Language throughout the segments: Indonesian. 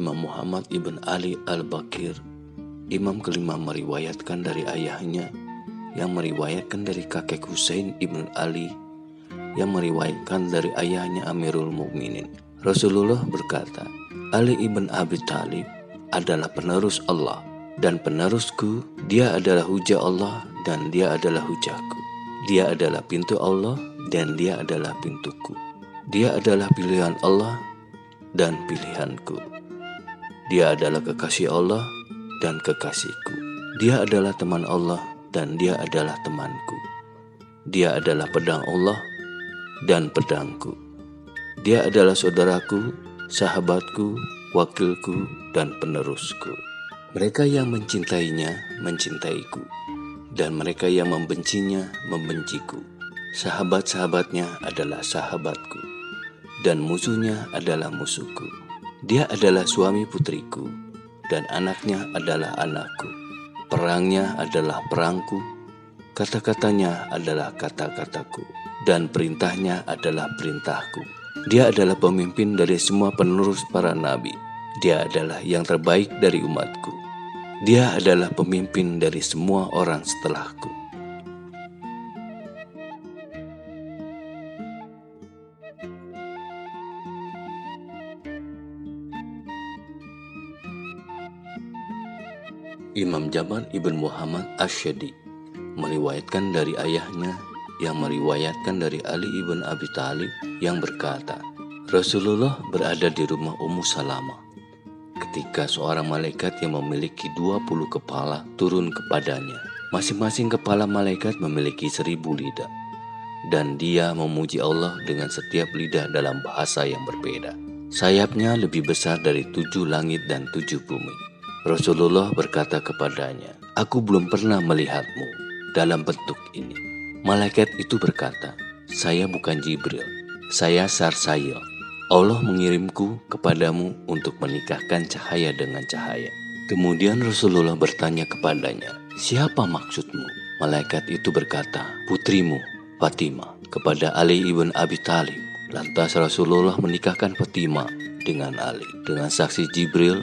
Imam Muhammad ibn Ali al-Baqir, imam kelima, meriwayatkan dari ayahnya, yang meriwayatkan dari kakek Husain ibn Ali, yang meriwayatkan dari ayahnya Amirul Mukminin. Rasulullah berkata, Ali ibn Abi Thalib adalah penerus Allah dan penerusku. Dia adalah hujah Allah dan dia adalah hujahku. Dia adalah pintu Allah dan dia adalah pintuku. Dia adalah pilihan Allah dan pilihanku. Dia adalah kekasih Allah dan kekasihku. Dia adalah teman Allah dan dia adalah temanku. Dia adalah pedang Allah dan pedangku. Dia adalah saudaraku, sahabatku, wakilku, dan penerusku. Mereka yang mencintainya, mencintaiku, dan mereka yang membencinya, membenciku. Sahabat-sahabatnya adalah sahabatku, dan musuhnya adalah musuhku. Dia adalah suami putriku, dan anaknya adalah anakku. Perangnya adalah perangku, kata-katanya adalah kata-kataku, dan perintahnya adalah perintahku. Dia adalah pemimpin dari semua penerus para nabi. Dia adalah yang terbaik dari umatku. Dia adalah pemimpin dari semua orang setelahku. Imam Jamal ibn Muhammad Ash-Shadi meriwayatkan dari ayahnya, yang meriwayatkan dari Ali ibn Abi Thalib, yang berkata, Rasulullah berada di rumah Ummu Salamah ketika seorang malaikat yang memiliki 20 kepala turun kepadanya. Masing-masing kepala malaikat memiliki 1000 lidah, dan dia memuji Allah dengan setiap lidah dalam bahasa yang berbeda. Sayapnya lebih besar dari 7 langit dan 7 bumi. Rasulullah berkata kepadanya, aku belum pernah melihatmu dalam bentuk ini. Malaikat itu berkata, saya bukan Jibril, saya Sarsail. Allah mengirimku kepadamu untuk menikahkan cahaya dengan cahaya. Kemudian Rasulullah bertanya kepadanya, siapa maksudmu? Malaikat itu berkata, putrimu Fatimah, kepada Ali ibn Abi Thalib. Lantas Rasulullah menikahkan Fatimah dengan Ali, dengan saksi Jibril,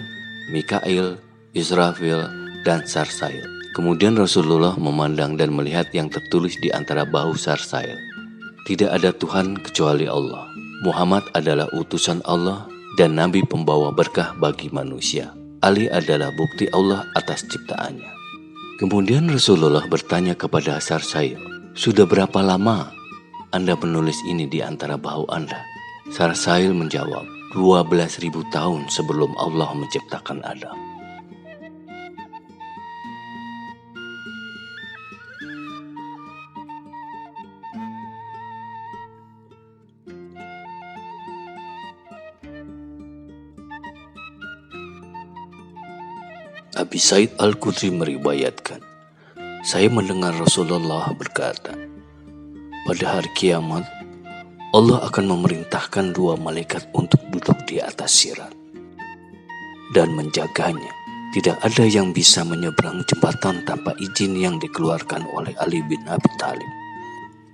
Mikail, Israfil, dan Sarsail. Kemudian Rasulullah memandang dan melihat yang tertulis di antara bahu Sarsail. Tidak ada Tuhan kecuali Allah. Muhammad adalah utusan Allah dan Nabi pembawa berkah bagi manusia. Ali adalah bukti Allah atas ciptaannya. Kemudian Rasulullah bertanya kepada Sarsail, sudah berapa lama Anda menulis ini di antara bahu Anda? Sarsail menjawab, 12.000 tahun sebelum Allah menciptakan Adam. Abi Said Al-Khudri meriwayatkan, saya mendengar Rasulullah berkata, pada hari kiamat, Allah akan memerintahkan 2 malaikat untuk duduk di atas sirat dan menjaganya. Tidak ada yang bisa menyeberang jembatan tanpa izin yang dikeluarkan oleh Ali bin Abi Thalib.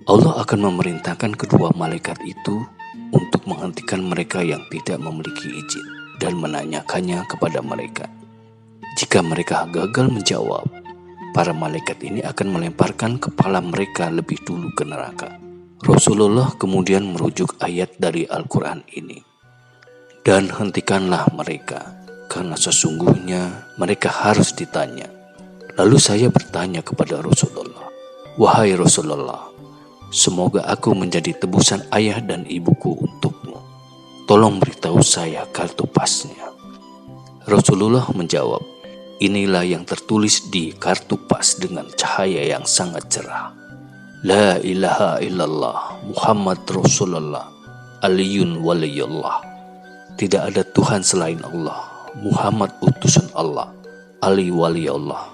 Allah akan memerintahkan kedua malaikat itu untuk menghentikan mereka yang tidak memiliki izin dan menanyakannya kepada mereka. Jika mereka gagal menjawab, para malaikat ini akan melemparkan kepala mereka lebih dulu ke neraka. Rasulullah kemudian merujuk ayat dari Al-Quran ini. Dan hentikanlah mereka, karena sesungguhnya mereka harus ditanya. Lalu saya bertanya kepada Rasulullah, wahai Rasulullah, semoga aku menjadi tebusan ayah dan ibuku untukmu. Tolong beritahu saya kartu pasnya. Rasulullah menjawab, inilah yang tertulis di kartu pas dengan cahaya yang sangat cerah. La ilaha illallah Muhammad Rasulullah Aliyun waliyullah. Tidak ada Tuhan selain Allah, Muhammad utusan Allah, Ali wali Allah.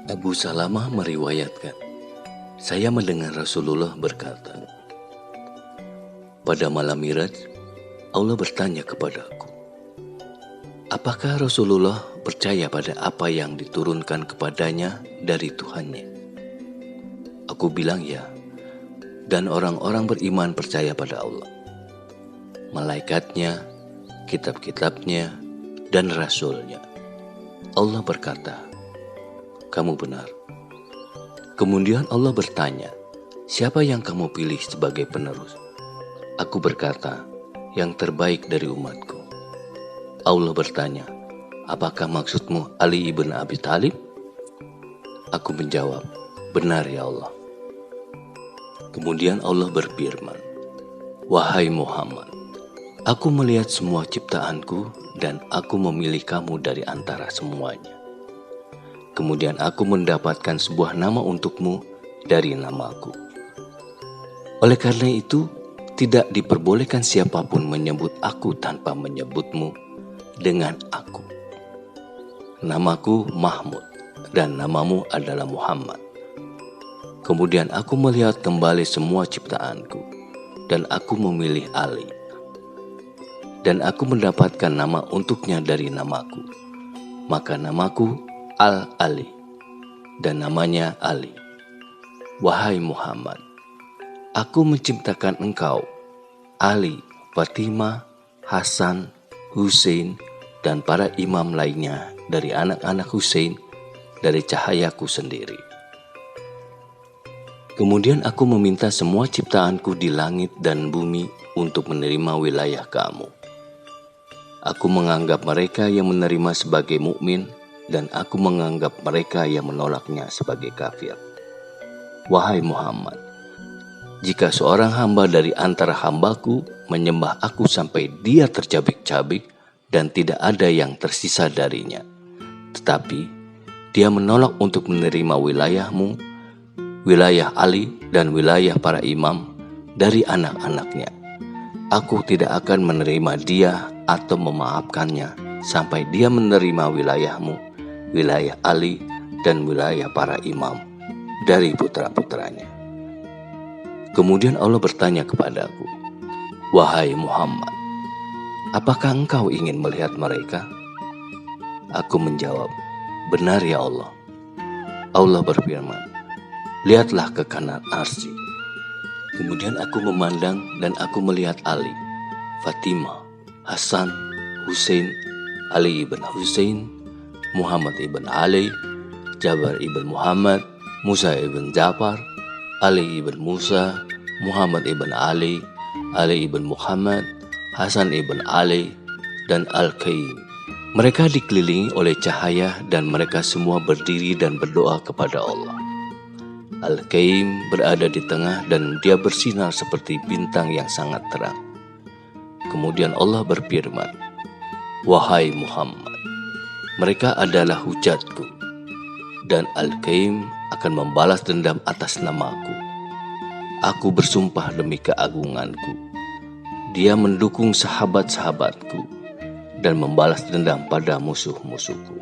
Abu Salamah meriwayatkan, saya mendengar Rasulullah berkata, Pada malam Miraj, Allah bertanya kepadaku, apakah Rasulullah percaya pada apa yang diturunkan kepadanya dari Tuhannya? Aku bilang ya, dan orang-orang beriman percaya pada Allah, malaikatnya, kitab-kitabnya, dan rasulnya. Allah berkata, kamu benar. Kemudian Allah bertanya, siapa yang kamu pilih sebagai penerus? Aku berkata, yang terbaik dari umatku. Allah bertanya, apakah maksudmu Ali ibn Abi Thalib? Aku menjawab, benar ya Allah. Kemudian Allah berfirman, wahai Muhammad, aku melihat semua ciptaanku dan aku memilih kamu dari antara semuanya. Kemudian aku mendapatkan sebuah nama untukmu dari namaku. Oleh karena itu, tidak diperbolehkan siapapun menyebut aku tanpa menyebutmu dengan aku. Namaku Mahmud dan namamu adalah Muhammad. Kemudian aku melihat kembali semua ciptaanku dan aku memilih Ali. Dan aku mendapatkan nama untuknya dari namaku. Maka namaku Al-Ali dan namanya Ali. Wahai Muhammad, aku menciptakan engkau, Ali, Fatimah, Hasan, Hussein, dan para imam lainnya dari anak-anak Hussein dari cahayaku sendiri. Kemudian aku meminta semua ciptaanku di langit dan bumi untuk menerima wilayah kamu. Aku menganggap mereka yang menerima sebagai mukmin dan aku menganggap mereka yang menolaknya sebagai kafir. Wahai Muhammad, jika seorang hamba dari antara hambaku menyembah aku sampai dia tercabik-cabik dan tidak ada yang tersisa darinya, tetapi dia menolak untuk menerima wilayahmu, wilayah Ali dan wilayah para imam dari anak-anaknya, aku tidak akan menerima dia atau memaafkannya sampai dia menerima wilayahmu, wilayah Ali dan wilayah para imam dari putra-putranya. Kemudian Allah bertanya kepadaku, wahai Muhammad, apakah engkau ingin melihat mereka? Aku menjawab, benar ya Allah. Allah berfirman, lihatlah ke kanan arsy. Kemudian aku memandang dan aku melihat Ali, Fatimah, Hasan, Hussein, Ali ibn Hussein, Muhammad ibn Ali, Jabar ibn Muhammad, Musa ibn Ja'far, Ali ibn Musa, Muhammad ibn Ali, Ali ibn Muhammad, Hasan ibn Ali, dan Al-Qaim. Mereka dikelilingi oleh cahaya dan mereka semua berdiri dan berdoa kepada Allah. Al-Qaim berada di tengah dan dia bersinar seperti bintang yang sangat terang. Kemudian Allah berfirman, wahai Muhammad, mereka adalah hujatku, dan Al-Qaim akan membalas dendam atas namaku. Aku bersumpah demi keagunganku, dia mendukung sahabat-sahabatku dan membalas dendam pada musuh-musuhku.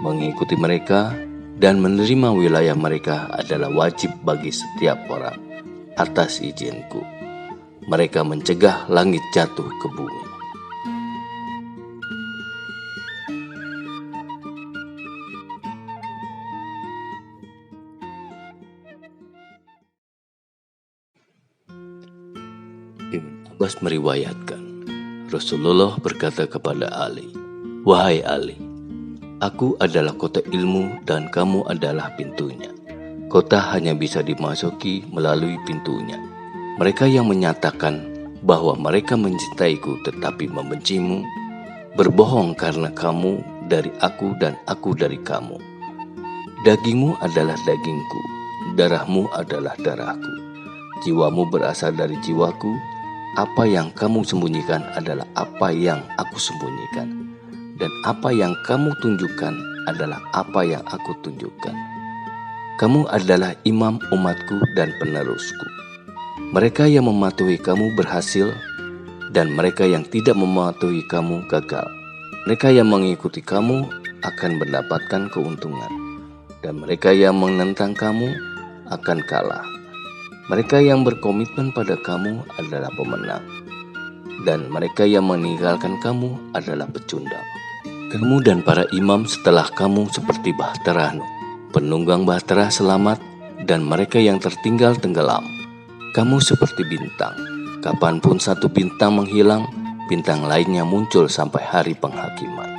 Mengikuti mereka dan menerima wilayah mereka adalah wajib bagi setiap orang atas izinku. Mereka mencegah langit jatuh ke bumi. Ibn Abbas meriwayatkan, Rasulullah berkata kepada Ali, wahai Ali, aku adalah kota ilmu dan kamu adalah pintunya. Kota hanya bisa dimasuki melalui pintunya. Mereka yang menyatakan bahwa mereka mencintaiku tetapi membencimu, berbohong karena kamu dari aku dan aku dari kamu. Dagingmu adalah dagingku, darahmu adalah darahku. Jiwamu berasal dari jiwaku, apa yang kamu sembunyikan adalah apa yang aku sembunyikan. Dan apa yang kamu tunjukkan adalah apa yang aku tunjukkan. Kamu adalah imam umatku dan penerusku. Mereka yang mematuhi kamu berhasil, dan mereka yang tidak mematuhi kamu gagal. Mereka yang mengikuti kamu akan mendapatkan keuntungan, dan mereka yang menentang kamu akan kalah. Mereka yang berkomitmen pada kamu adalah pemenang, dan mereka yang meninggalkan kamu adalah pecundang. Kamu dan para imam setelah kamu seperti bahtera Nuh. Penunggang bahtera selamat, dan mereka yang tertinggal tenggelam. Kamu seperti bintang. Kapanpun satu bintang menghilang, bintang lainnya muncul sampai hari penghakiman.